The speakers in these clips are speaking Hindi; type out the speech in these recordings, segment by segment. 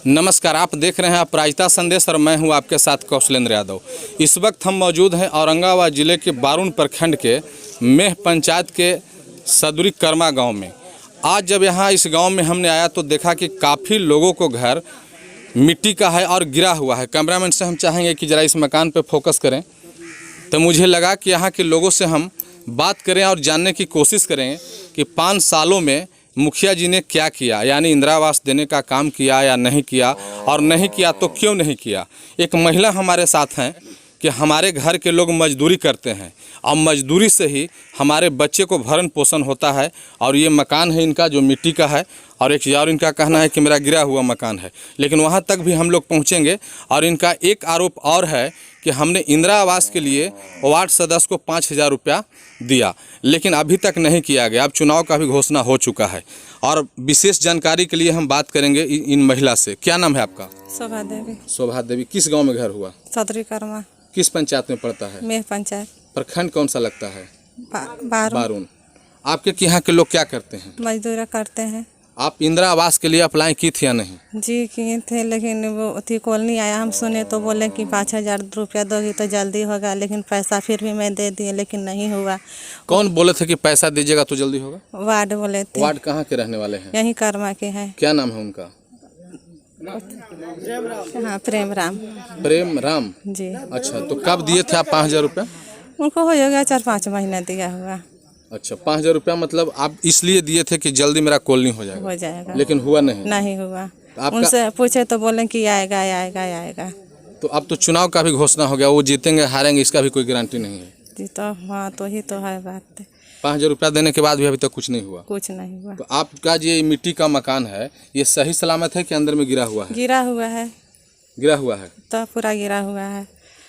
नमस्कार, आप देख रहे हैं अपराजिता संदेश और मैं हूं आपके साथ कौशलेंद्र यादव। इस वक्त हम मौजूद हैं औरंगाबाद ज़िले के बारून प्रखंड के मेह पंचायत के सदुरी कर्मा गांव में। आज जब यहां इस गांव में हमने आया तो देखा कि काफ़ी लोगों को घर मिट्टी का है और गिरा हुआ है। कैमरामैन से हम चाहेंगे कि ज़रा इस मकान पर फोकस करें। तो मुझे लगा कि यहाँ के लोगों से हम बात करें और जानने की कोशिश करें कि 5 सालों में मुखिया जी ने क्या किया, यानी इंदिरा आवास देने का काम किया या नहीं किया, और नहीं किया तो क्यों नहीं किया। एक महिला हमारे साथ हैं कि हमारे घर के लोग मजदूरी करते हैं और मजदूरी से ही हमारे बच्चे को भरण पोषण होता है। और ये मकान है इनका जो मिट्टी का है, और एक और इनका कहना है कि मेरा गिरा हुआ मकान है। लेकिन वहाँ तक भी हम लोग पहुँचेंगे। और इनका एक आरोप और है कि हमने इंदिरा आवास के लिए वार्ड सदस्य को 5,000 रुपया दिया, लेकिन अभी तक नहीं किया गया। अब चुनाव का भी घोषणा हो चुका है। और विशेष जानकारी के लिए हम बात करेंगे इन महिला से। क्या नाम है आपका? शोभा देवी। शोभा देवी, किस गांव में घर हुआ? सदरी कर्मा। किस पंचायत में पड़ता है? मेह पंचायत। प्रखंड कौन सा लगता है? बारून। आपके यहाँ के लोग क्या करते हैं? मजदूरी करते हैं। आप इंदिरा आवास के लिए अप्लाई की थी या नहीं? जी किए थे, लेकिन वो अति कॉलोनी आया, हम सुने तो बोले कि 5,000 रुपया दोगी तो जल्दी होगा, लेकिन पैसा फिर भी मैं दे दिए, लेकिन नहीं हुआ। कौन बोले थे कि पैसा दीजिएगा तो जल्दी होगा? वार्ड बोले थे। वार्ड कहाँ के रहने वाले हैं? यही कर्मा के हैं। क्या नाम है उनका? हाँ, प्रेम राम। प्रेम राम जी। अच्छा, तो कब दिए थे आप 5,000 रुपया? उनको हो गया 4-5 महीना दिया हुआ। अच्छा, 5,000 रुपया मतलब आप इसलिए दिए थे कि जल्दी मेरा कॉलोनी हो जाएगा, लेकिन हुआ नहीं? नहीं हुआ। तो उनसे पूछे तो बोले कि आएगा आएगा आएगा। तो अब तो चुनाव का भी घोषणा हो गया, वो जीतेंगे हारेंगे इसका भी कोई गारंटी नहीं है। जी तो हाँ, तो ही तो है बात। 5,000 रुपया देने के बाद भी अभी तक कुछ नहीं हुआ? कुछ नहीं हुआ। तो आपका ये मिट्टी का मकान है, ये सही सलामत है कि अंदर में गिरा हुआ है? गिरा हुआ है। गिरा हुआ है तो पूरा गिरा हुआ है।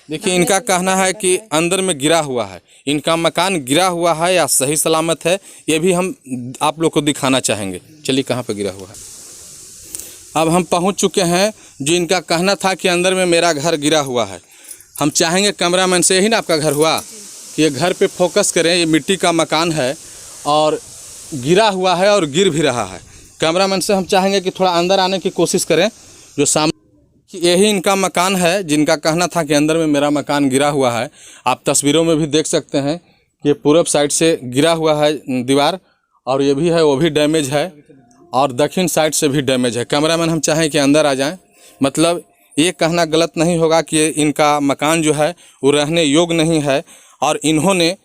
देखिए, इनका कहना है कि अंदर में गिरा हुआ है। इनका मकान गिरा हुआ है या सही सलामत है, ये भी हम आप लोग को दिखाना चाहेंगे। चलिए, कहाँ पे गिरा हुआ है? अब हम पहुंच चुके हैं। जो इनका कहना था कि अंदर में मेरा घर गिरा हुआ है, हम चाहेंगे कैमरामैन से, यही ना आपका घर हुआ, कि ये घर पे फोकस करें। ये मिट्टी का मकान है और गिरा हुआ है और गिर भी रहा है। कैमरामैन से हम चाहेंगे कि थोड़ा अंदर आने की कोशिश करें। जो सामने कि यही इनका मकान है, जिनका कहना था कि अंदर में मेरा मकान गिरा हुआ है। आप तस्वीरों में भी देख सकते हैं कि पूरब साइड से गिरा हुआ है दीवार, और ये भी है, वो भी डैमेज है, और दक्षिण साइड से भी डैमेज है। कैमरामैन हम चाहें कि अंदर आ जाएं। मतलब ये कहना गलत नहीं होगा कि इनका मकान जो है वो रहने योग्य नहीं है। और इन्होंने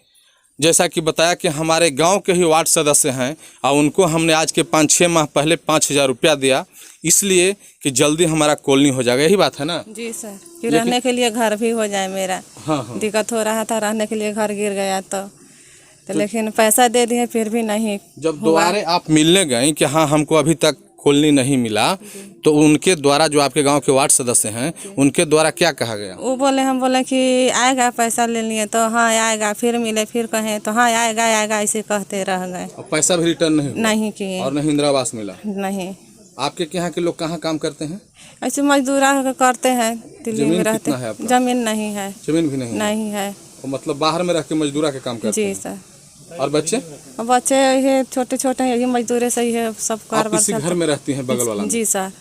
जैसा कि बताया कि हमारे गांव के ही वार्ड सदस्य हैं, और उनको हमने आज के 5-6 माह पहले 5,000 रुपया दिया, इसलिए कि जल्दी हमारा कॉलोनी हो जाएगा। यही बात है ना? जी सर, कि रहने के लिए घर भी हो जाए मेरा। हाँ। दिक्कत हो रहा था, रहने के लिए घर गिर गया तो लेकिन पैसा दे दिए फिर भी नहीं। जब दोबारा आप मिलने गए कि हाँ हमको अभी तक कॉलोनी नहीं मिला, तो उनके द्वारा, जो आपके गांव के वार्ड सदस्य हैं, उनके द्वारा क्या कहा गया? वो बोले, हम बोले कि आएगा, पैसा ले लिए तो हाँ आएगा, फिर मिले, फिर कहें तो हाँ आएगा आएगा, ऐसे कहते रह गए। और पैसा भी रिटर्न नहीं किए, और नहीं इंदिरा आवास मिला? नहीं। आपके यहाँ के लोग कहाँ काम करते हैं? ऐसे मजदूरा करते हैं, दिल्ली में रहते हैं। जमीन नहीं है। जमीन भी नहीं है। तो मतलब बाहर में रह के मजदूरा के काम करते हैं? जी सर। और बच्चे ये छोटे छोटे हैं, ये मजदूर सही है, सब कारोबार। इसी घर में रहती हैं बगल वाला? जी सर।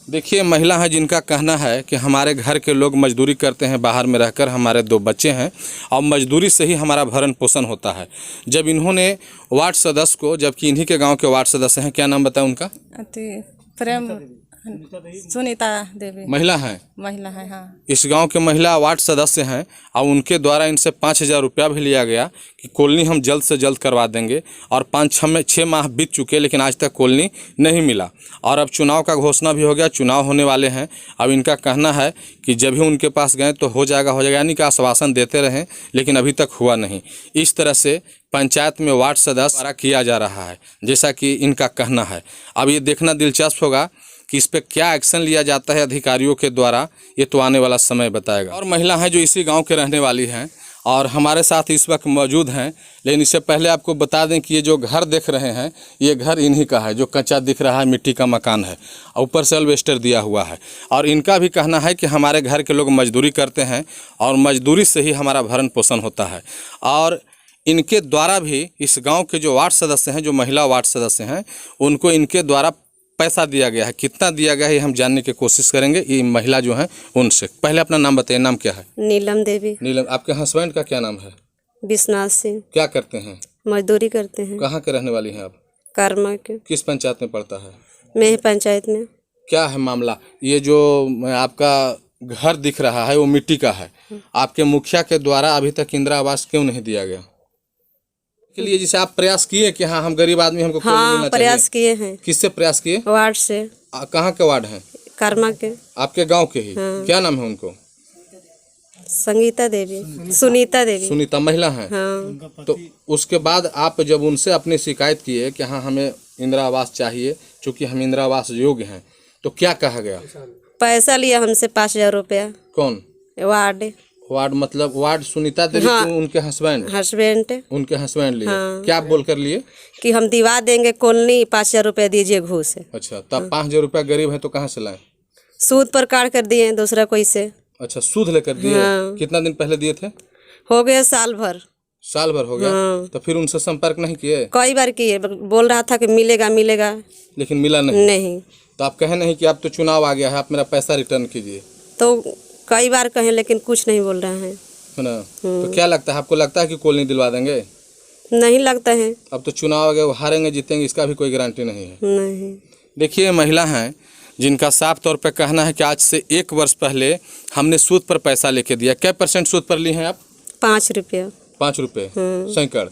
देखिए, महिला है जिनका कहना है कि हमारे घर के लोग मजदूरी करते हैं बाहर में रहकर, हमारे 2 बच्चे हैं और मजदूरी से ही हमारा भरण पोषण होता है। जब इन्होंने वार्ड सदस्य को, जबकि इन्हीं के गांव के वार्ड सदस्य हैं, क्या नाम बताया उनका? प्रेम सुनीता देवी। महिला है? महिला है, हाँ। इस गांव के महिला वार्ड सदस्य हैं, और उनके द्वारा इनसे 5,000 रुपया भी लिया गया कि कॉलोनी हम जल्द से जल्द करवा देंगे। और 5-6 माह बीत चुके, लेकिन आज तक कॉलोनी नहीं मिला। और अब चुनाव का घोषणा भी हो गया, चुनाव होने वाले हैं। अब इनका कहना है कि जब भी उनके पास गए तो हो जाएगा, यानी कि आश्वासन देते रहें, लेकिन अभी तक हुआ नहीं। इस तरह से पंचायत में वार्ड सदस्य द्वारा किया जा रहा है, जैसा कि इनका कहना है। अब ये देखना दिलचस्प होगा कि इस पे क्या एक्शन लिया जाता है अधिकारियों के द्वारा, ये तो आने वाला समय बताएगा। और महिला हैं जो इसी गांव के रहने वाली हैं और हमारे साथ इस वक्त मौजूद हैं। लेकिन इससे पहले आपको बता दें कि ये जो घर देख रहे हैं, ये घर इन्हीं का है, जो कच्चा दिख रहा है, मिट्टी का मकान है, ऊपर से एल्वेस्टर दिया हुआ है। और इनका भी कहना है कि हमारे घर के लोग मजदूरी करते हैं और मजदूरी से ही हमारा भरण पोषण होता है। और इनके द्वारा भी इस गाँव के जो वार्ड सदस्य हैं, जो महिला वार्ड सदस्य हैं, उनको इनके द्वारा पैसा दिया गया है, कितना दिया गया है, ये हम जानने की कोशिश करेंगे। ये महिला जो है उनसे। पहले अपना नाम बताइए, नाम क्या है? नीलम देवी। नीलम। आपके हस्बैंड का क्या नाम है? विश्वनाथ सिंह। क्या करते हैं? मजदूरी करते हैं। कहाँ के रहने वाली हैं आप? कर्मा के। किस पंचायत में पड़ता है? मेह पंचायत में। क्या है मामला? ये जो आपका घर दिख रहा है वो मिट्टी का है, आपके मुखिया के द्वारा अभी तक इंदिरा आवास क्यों नहीं दिया गया? के लिए जैसे आप प्रयास किए कि हाँ हम गरीब आदमी, हमको कोई मिलना प्रयास चाहिए। किए हैं। किससे प्रयास किए? वार्ड से। कहाँ के वार्ड हैं? कर्मा के। आपके गांव के ही? क्या नाम है उनको? संगीता देवी। सुनीता देवी। सुनीता महिला है। हाँ। तो उसके बाद आप जब उनसे अपनी शिकायत किए कि हाँ हमें इंदिरा आवास चाहिए, चूँकि हम इंदिरा आवास योग्य हैं, तो क्या कहा गया? पैसा लिया हमसे 5,000 रुपया। कौन? वार्ड। वार्ड मतलब वार्ड सुनीता देवी? हाँ। उनके हस्बैंड? उनके हस्बैंड लिए। हाँ। क्या बोल कर लिए? कि हम दिवा देंगे कॉलोनी, 5,000 रुपया दीजिए घूस। अच्छा, तब 5,000 रुपया गरीब है तो कहाँ से लाए? सूद पर काट कर दिए दूसरा कोई से। अच्छा, सूद लेकर दिए। हाँ। कितना दिन पहले दिए थे? हो गया साल भर। साल भर हो गया। हाँ। तो फिर उनसे संपर्क नहीं किए? कई बार किए, बोल रहा था कि मिलेगा मिलेगा, लेकिन मिला नहीं। नहीं। तो आप कहे नहीं कि अब तो चुनाव आ गया है, आप मेरा पैसा रिटर्न कीजिए? तो कई बार कहे लेकिन कुछ नहीं बोल रहे हैं, है ना? तो क्या लगता है आपको? लगता है कि कॉलोनी दिलवा देंगे? नहीं लगता है। अब तो चुनाव आ गया, वो हारेंगे जीतेंगे इसका भी कोई गारंटी नहीं है। नहीं। देखिए, महिला हैं जिनका साफ तौर पर कहना है कि आज से 1 वर्ष पहले हमने सूद पर पैसा लेके दिया। क्या % सूद पर लिए हैं आप? 5 रुपया। 5 रुपये सैकड़।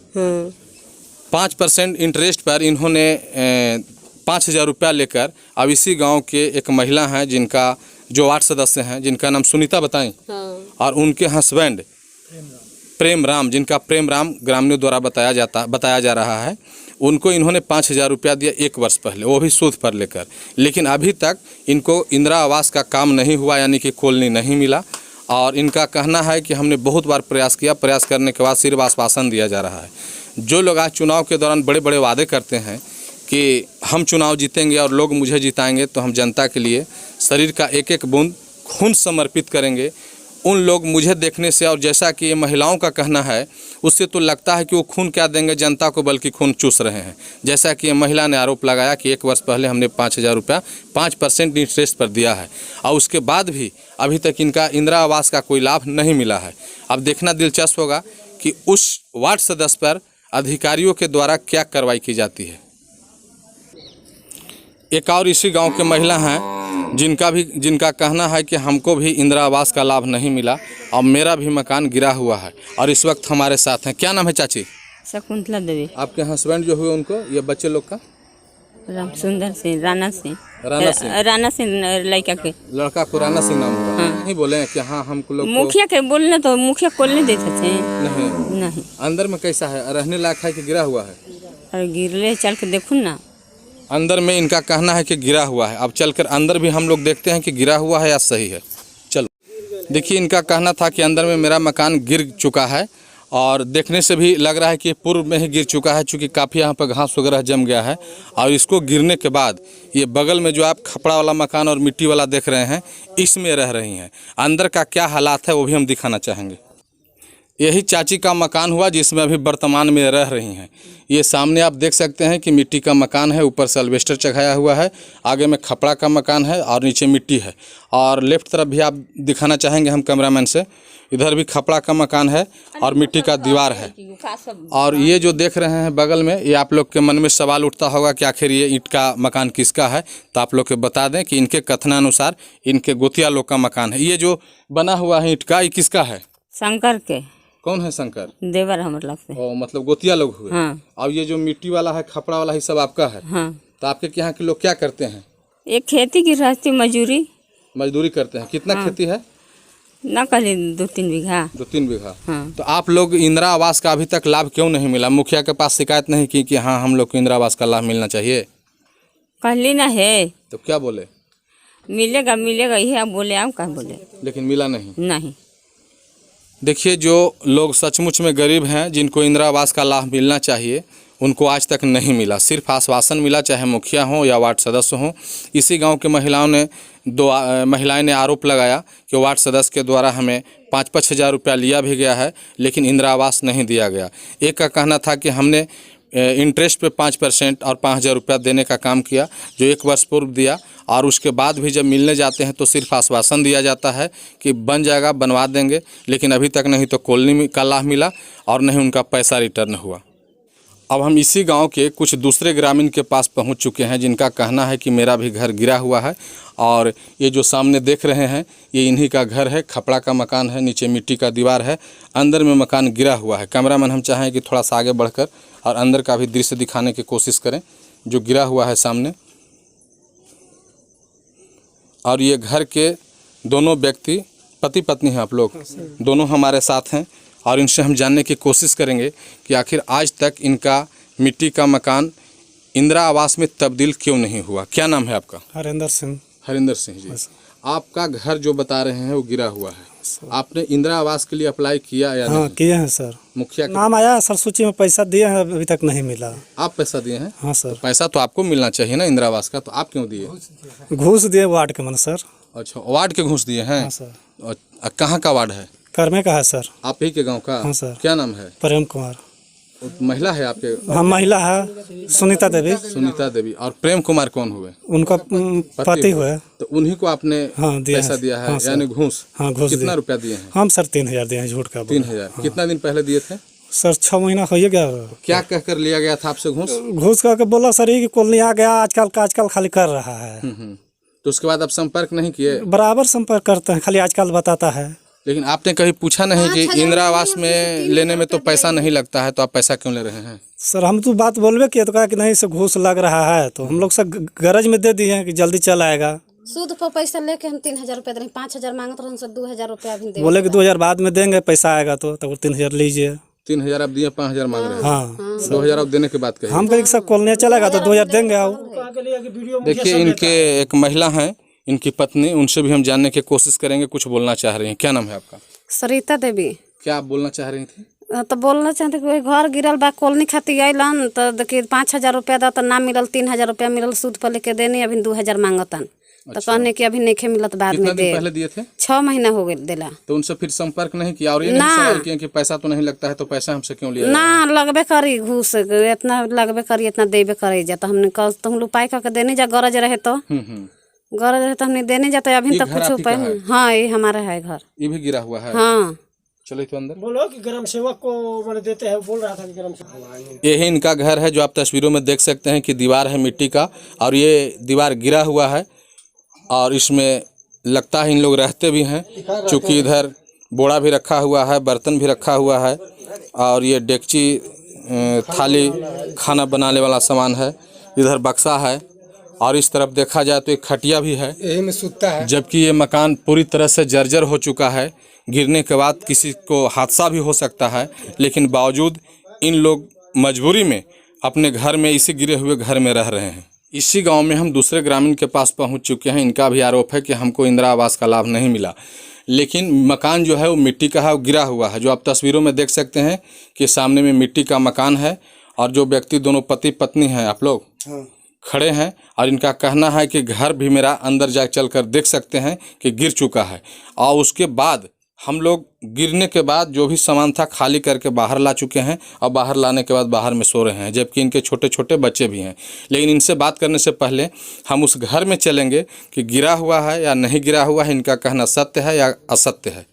5% इंटरेस्ट पर इन्होंने 5,000 रुपया लेकर अब इसी गांव के एक महिला हैं जिनका जो वार्ड सदस्य हैं, जिनका नाम सुनीता बताएं। हाँ। और उनके हस्बैंड प्रेम राम, जिनका प्रेम राम ग्रामीणों द्वारा बताया जा रहा है, उनको इन्होंने 5,000 रुपया दिया 1 वर्ष पहले, वो भी सूद पर लेकर। लेकिन अभी तक इनको इंदिरा आवास का काम नहीं हुआ, यानी कि कॉलोनी नहीं मिला। और इनका कहना है कि हमने बहुत बार प्रयास किया, प्रयास करने के बाद सिर्फ आश्वासन दिया जा रहा है। जो लोग आज चुनाव के दौरान बड़े बड़े वादे करते हैं कि हम चुनाव जीतेंगे और लोग मुझे जिताएंगे, तो हम जनता के लिए शरीर का एक एक बूंद खून समर्पित करेंगे, उन लोग मुझे देखने से, और जैसा कि ये महिलाओं का कहना है, उससे तो लगता है कि वो खून क्या देंगे जनता को, बल्कि खून चूस रहे हैं। जैसा कि ये महिला ने आरोप लगाया कि 1 वर्ष पहले हमने 5,000 रुपया 5% इंटरेस्ट पर दिया है, और उसके बाद भी अभी तक इनका इंदिरा आवास का कोई लाभ नहीं मिला है। अब देखना दिलचस्प होगा कि उस वार्ड सदस्य पर अधिकारियों के द्वारा क्या कार्रवाई की जाती है। एक और इसी गांव के महिला हैं जिनका कहना है कि हमको भी इंदिरा आवास का लाभ नहीं मिला और मेरा भी मकान गिरा हुआ है, और इस वक्त हमारे साथ हैं। क्या नाम है चाची? शकुंतला देवी। आपके हस्बैंड जो हुए उनको, ये बच्चे लोग का? राम सुंदर सिंह, राणा सिंह। राणा सिंह लड़का के लड़का को राणा सिंह नाम हुआ। नहीं बोले कि हाँ हम लोग मुखिया के बोलने तो मुखिया खोलने देते थे। नहीं। अंदर में कैसा है, रहने लायक है कि गिरा हुआ है? और गिरले चल के देखो ना। अंदर में इनका कहना है कि गिरा हुआ है। अब चलकर अंदर भी हम लोग देखते हैं कि गिरा हुआ है या सही है। चलो देखिए, इनका कहना था कि अंदर में मेरा मकान गिर चुका है, और देखने से भी लग रहा है कि पूर्व में ही गिर चुका है, चूँकि काफ़ी यहाँ पर घास वगैरह जम गया है। और इसको गिरने के बाद ये बगल में जो आप खपड़ा वाला मकान और मिट्टी वाला देख रहे हैं, इसमें रह रही हैं। अंदर का क्या हालात है वो भी हम दिखाना चाहेंगे। यही चाची का मकान हुआ जिसमें अभी वर्तमान में रह रही हैं। ये सामने आप देख सकते हैं कि मिट्टी का मकान है, ऊपर से अल्वेस्टर चढ़ाया हुआ है, आगे में खपड़ा का मकान है और नीचे मिट्टी है। और लेफ्ट तरफ भी आप दिखाना चाहेंगे हम कैमरामैन से, इधर भी खपड़ा का मकान है और मिट्टी का दीवार है। और ये जो देख रहे हैं बगल में, ये आप लोग के मन में सवाल उठता होगा कि आखिर ये ईंट का मकान किसका है, तो आप लोग के बता दें कि इनके कथनानुसार इनके गोतिया लोग का मकान है। ये जो बना हुआ है ईंट का, ये किसका है? शंकर के। कौन है शंकर? देवर हमारे लगते। ओ, मतलब गोतिया लोग हुए। हाँ। और ये जो मिट्टी वाला है, खपड़ा वाला है, सब आपका है? हाँ। तो आपके यहाँ के लोग क्या करते हैं? एक खेती की रास्ते मजदूरी करते हैं। कितना खेती है? ना कहीं 2-3 बीघा। 2-3 बीघा। हाँ। तो आप लोग इंदिरा आवास का अभी तक लाभ क्यों नहीं मिला? मुखिया के पास शिकायत नहीं की कि हाँ हम लोग को इंदिरा आवास का लाभ मिलना चाहिए? कहली ना है। तो क्या बोले? मिलेगा यही बोले, आप क्या बोले? लेकिन मिला नहीं। देखिए, जो लोग सचमुच में गरीब हैं, जिनको इंदिरा आवास का लाभ मिलना चाहिए, उनको आज तक नहीं मिला। सिर्फ आश्वासन मिला, चाहे मुखिया हो या वार्ड सदस्य हो। इसी गांव के महिलाएं ने आरोप लगाया कि वार्ड सदस्य के द्वारा हमें 5-5 हज़ार रुपया लिया भी गया है, लेकिन इंदिरा आवास नहीं दिया गया। एक का कहना था कि हमने इंटरेस्ट पे 5% और 5,000 रुपया देने का काम किया, जो 1 वर्ष पूर्व दिया। और उसके बाद भी जब मिलने जाते हैं तो सिर्फ आश्वासन दिया जाता है कि बन जाएगा, बनवा देंगे, लेकिन अभी तक नहीं तो कॉलोनी का लाभ मिला और नहीं उनका पैसा रिटर्न हुआ। अब हम इसी गांव के कुछ दूसरे ग्रामीण के पास पहुंच चुके हैं, जिनका कहना है कि मेरा भी घर गिरा हुआ है। और ये जो सामने देख रहे हैं ये इन्हीं का घर है, खपड़ा का मकान है, नीचे मिट्टी का दीवार है, अंदर में मकान गिरा हुआ है। कैमरामैन हम चाहें कि थोड़ा सा आगे बढ़कर और अंदर का भी दृश्य दिखाने की कोशिश करें, जो गिरा हुआ है सामने। और ये घर के दोनों व्यक्ति पति पत्नी हैं, आप लोग दोनों हमारे साथ हैं और इनसे हम जानने की कोशिश करेंगे कि आखिर आज तक इनका मिट्टी का मकान इंदिरा आवास में तब्दील क्यों नहीं हुआ। क्या नाम है आपका? हरिंदर सिंह। हरिंदर सिंह जी, आपका घर जो बता रहे हैं वो गिरा हुआ है, आपने इंदिरा आवास के लिए अप्लाई किया या हाँ नहीं? किए हैं सर, मुखिया के नाम आया सर, सूची में पैसा दिए हैं, अभी तक नहीं मिला। आप पैसा दिए हैं? हाँ सर। पैसा तो आपको मिलना चाहिए ना इंदिरा आवास का, तो आप क्यों दिए? घूस दिए वार्ड के मन सर। अच्छा, वार्ड के घूस दिए हैं? हाँ सर। कहाँ का वार्ड है? करमे का है सर। आप ही के गांव का? हाँ सर। क्या नाम है? प्रेम कुमार। महिला है आपके? हाँ महिला है, सुनीता देवी। सुनीता देवी। और प्रेम कुमार कौन हुए? उनका पति हुए। तो उन्हीं को आपने हाँ दिया पैसा दिया है? हाँ, यानी घूस? हाँ घूस। कितना रुपया दिए हैं? हम सर 3,000 दिए हैं, झूठ का। 3,000? हाँ। कितना दिन पहले दिए थे सर? 6 महीना हो गया। क्या कहकर लिया गया था आपसे घूस? घूस करके बोला सर ये कि कॉलोनी आ गया, आजकल खाली कर रहा है। तो उसके बाद आप संपर्क नहीं किए? बराबर संपर्क करते हैं, खाली आजकल बताता है। लेकिन आपने कभी पूछा नहीं कि इंदिरा आवास में लेने में तो पैसा नहीं लगता है, तो आप पैसा क्यों ले रहे हैं? सर हम तो बात बोलबे किए तो कहा कि नहीं से घूस लग रहा है, तो हम लोग सब गरज में दे दिए हैं कि जल्दी चल आएगा। सूद पर पैसा लेके हम 3,000 रुपया दे, 5,000 मांगत रहे, 2,000 रुपया भी दे। बोले कि 2,000 बाद में देंगे, पैसा आएगा तो 3,000 लीजिए। 3,000 आप दिए, 5,000 मांग रहे हैं? हाँ 2,000 आप देने के बाद कहिए। हम कहीं सब कॉलोनी चलेगा तो 2,000 देंगे। आओ देखिए, इनके एक महिला हैं, इनकी पत्नी, उनसे भी हम जानने की कोशिश करेंगे, कुछ बोलना चाह रही हैं। क्या नाम है आपका? सरिता देवी। क्या आप बोलना चाह रही थी? तो बोलना चाहते कि घर गिरल बा, कॉलोनी खातिर अलन तो देखिए 5,000 रुपया दा तो ना मिलल, 3,000 रुपया मिलल, सूद पर लेके देने, अभी 2,000 मांगतन। तो कहने कि अभी नहीं मिलत, बाद में दे। पहले दिए थे? 6 महीना हो गए दिला। तो उनसे फिर संपर्क नहीं किया और ये नहीं सवाल किया कि पैसा तो नहीं लगता है, तो पैसा हमसे क्यों लिया? ना लगबे करी घूस, इतना लगबे करी, इतना देबे करी जा। तो हमने कल तो हम लोग पाई करके देने जा, गरज रहे तो गरज रहे तो हमने देने जाते। अभी तक कुछ उपाय नहीं। हाँ ये हमारा है घर। ये भी गिरा हुआ है? हाँ। चलो तो अंदर बोलो कि ग्राम सेवक को मैंने देते हैं, बोल रहा था कि ग्राम सेवक। यही इनका घर है, जो आप तस्वीरों में देख सकते हैं कि दीवार है मिट्टी का, और ये दीवार गिरा हुआ है और इसमें लगता है इन लोग रहते भी हैं, क्योंकि इधर बोड़ा भी रखा हुआ है, बर्तन भी रखा हुआ है, और ये डेगची, थाली, खाना बनाने वाला सामान है, इधर बक्सा है, और इस तरफ देखा जाए तो एक खटिया भी है, यही में सूता है। जबकि ये मकान पूरी तरह से जर्जर हो चुका है। गिरने के बाद किसी को हादसा भी हो सकता है, लेकिन बावजूद इन लोग मजबूरी में अपने घर में, इसी गिरे हुए घर में रह रहे हैं। इसी गांव में हम दूसरे ग्रामीण के पास पहुंच चुके हैं। इनका भी आरोप है कि हमको इंदिरा आवास का लाभ नहीं मिला, लेकिन मकान जो है वो मिट्टी का है, वो गिरा हुआ है। जो आप तस्वीरों में देख सकते हैं कि सामने में मिट्टी का मकान है, और जो व्यक्ति दोनों पति पत्नी हैं आप लोग खड़े हैं, और इनका कहना है कि घर भी मेरा अंदर जा चलकर देख सकते हैं कि गिर चुका है। और उसके बाद हम लोग गिरने के बाद जो भी सामान था खाली करके बाहर ला चुके हैं, और बाहर लाने के बाद बाहर में सो रहे हैं, जबकि इनके छोटे छोटे बच्चे भी हैं। लेकिन इनसे बात करने से पहले हम उस घर में चलेंगे कि गिरा हुआ है या नहीं गिरा हुआ है, इनका कहना सत्य है या असत्य है।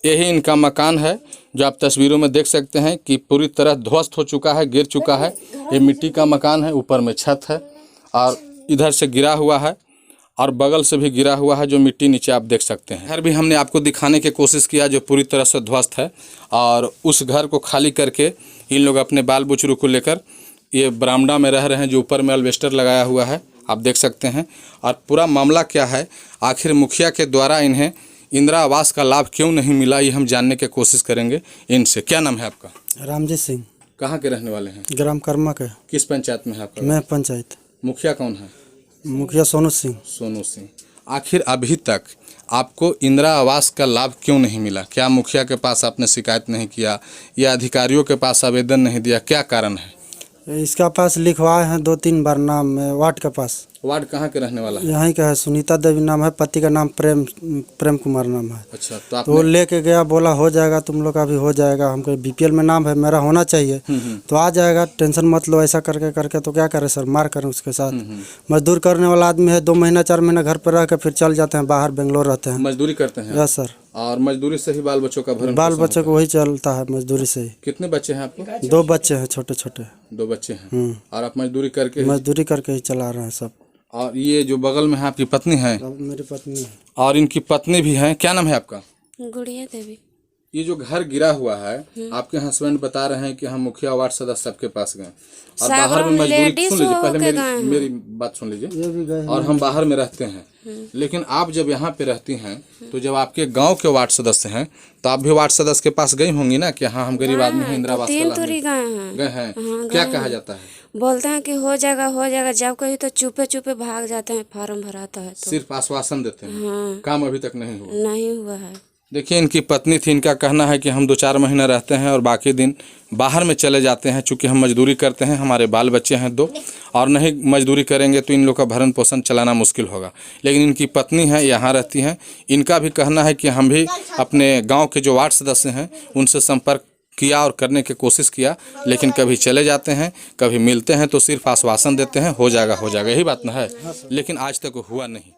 यही इनका मकान है, जो आप तस्वीरों में देख सकते हैं कि पूरी तरह ध्वस्त हो चुका है, गिर चुका है। ये मिट्टी का मकान है, ऊपर में छत है, और इधर से गिरा हुआ है, और बगल से भी गिरा हुआ है, जो मिट्टी नीचे आप देख सकते हैं। घर भी हमने आपको दिखाने की कोशिश किया, जो पूरी तरह से ध्वस्त है, और उस घर को खाली करके इन लोग अपने बाल बुचरू को लेकर ये बरामदा में रह रहे हैं, जो ऊपर में अल्वेस्टर लगाया हुआ है, आप देख सकते हैं। और पूरा मामला क्या है, आखिर मुखिया के द्वारा इन्हें इंदिरा आवास का लाभ क्यों नहीं मिला, ये हम जानने की कोशिश करेंगे इनसे। क्या नाम है आपका? रामजी सिंह। कहाँ के रहने वाले हैं? ग्राम कर्मा के। किस पंचायत में है आपका? मैं पंचायत। मुखिया कौन है? मुखिया सोनू सिंह। सोनू सिंह। आखिर अभी तक आपको इंदिरा आवास का लाभ क्यों नहीं मिला? क्या मुखिया के पास आपने शिकायत नहीं किया, या अधिकारियों के पास आवेदन नहीं दिया? क्या कारण है? इसका पास लिखवाए हैं 2-3 बार नाम वार्ड के पास। वार्ड कहाँ के रहने वाला है? यहीं का है, सुनीता देवी नाम है, पति का नाम प्रेम कुमार नाम है। अच्छा, तो तो वो आपने लेके गया, बोला हो जाएगा तुम लोग का भी हो जाएगा, हमको बीपीएल में नाम है, मेरा होना चाहिए तो आ जाएगा, टेंशन मत लो, ऐसा करके करके तो क्या करें सर, मार करें उसके साथ। मजदूर करने वाला आदमी है, 2 महीना 4 महीना घर पर रह के फिर चल जाते हैं बाहर, बेंगलोर रहते हैं। मजदूरी करते हैं? Yes sir. और मजदूरी से ही बाल बच्चों का भरण बाल पोषण बच्चों को वही चलता है, मजदूरी से ही। कितने बच्चे हैं आपको? 2 बच्चे हैं, छोटे छोटे। 2 बच्चे हैं। और आप मजदूरी करके मजदूरी करके ही चला रहे हैं सब। और ये जो बगल में है आपकी पत्नी है? अब मेरी पत्नी है। और इनकी पत्नी भी है, क्या नाम है आपका? गुड़िया देवी। ये जो घर गिरा हुआ है, आपके हस्बैंड बता रहे हैं कि हम मुखिया वार्ड सदस्य सबके पास गए और बाहर में मजदूरी, सुन लीजिए पहले मेरी बात सुन लीजिए, और हम बाहर में रहते हैं, लेकिन आप जब यहाँ पे रहती हैं तो जब आपके गांव के वार्ड सदस्य हैं तो आप भी वार्ड सदस्य के पास गई होंगी ना कि हाँ हम गरीब आदमी हैं, इंदिरा आवास गए हैं। क्या कहा जाता है? बोलते हैं कि हो जाएगा, जब कहीं तो चुपे चुपे भाग जाते हैं, फार्म भराता है तो सिर्फ आश्वासन देते हैं, काम अभी तक नहीं हुआ? नहीं हुआ है। देखिए, इनकी पत्नी थी, इनका कहना है कि हम 2-4 महीना रहते हैं और बाकी दिन बाहर में चले जाते हैं, चूँकि हम मजदूरी करते हैं, हमारे बाल बच्चे हैं 2 और नहीं मजदूरी करेंगे तो इन लोग का भरण पोषण चलाना मुश्किल होगा। लेकिन इनकी पत्नी है, यहाँ रहती हैं, इनका भी कहना है कि हम भी अपने गांव के जो वार्ड सदस्य हैं उनसे संपर्क किया और करने की कोशिश किया, लेकिन कभी चले जाते हैं, कभी मिलते हैं तो सिर्फ आश्वासन देते हैं, हो जाएगा, यही बात ना है, लेकिन आज तक हुआ नहीं।